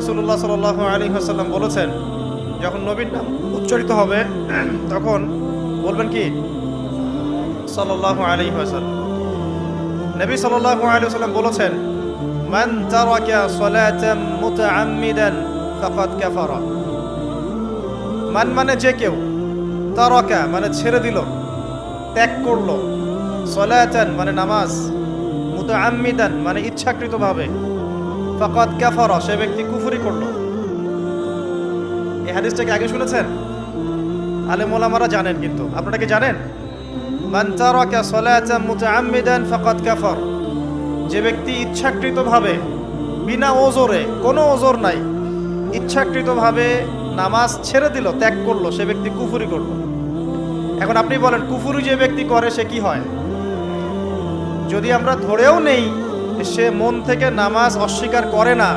রাসূলুল্লাহ সাল্লাল্লাহু আলাইহি ওয়াসাল্লাম বলেছেন, যখন নবীর নাম উচ্চারিত হবে তখন বলবেন কি? সাল্লাল্লাহু আলাইহি ওয়াসাল্লাম। নবী সাল্লাল্লাহু আলাইহি ওয়াসাল্লাম বলেছেন, মান তারাকা সালাতাম মুতাআম্মিদান ফাকাদ কাফারা। মান মানে যে কেউ, তারাকা মানে ছেড়ে দিল, ত্যাগ করলো, সালাতান মানে নামাজ, মুতাআম্মিদান মানে ইচ্ছাকৃতভাবে, ফাকাদ কাফারা সে ব্যক্তি কুফরি করলো। এই হাদিসটাকে আগে শুনেছেন? আলেম ওলামারা জানেন, কিন্তু আপনারা কি জানেন? মান তারাকা সালাতাম মুতাআম্মিদান ফাকাদ কাফার, যে ব্যক্তি ইচ্ছাকৃতভাবে বিনা ওজরে, কোনো ওজর নাই, ইচ্ছাকৃতভাবে নামাজ ছেড়ে দিল, ত্যাগ করলো, সে ব্যক্তি কুফরি করলো। এখন আপনি বলেন, কুফরি যে ব্যক্তি করে সে কি হয়? যদি আমরা ধরেও নেই সে মন থেকে নামাজ অস্বীকার করে না,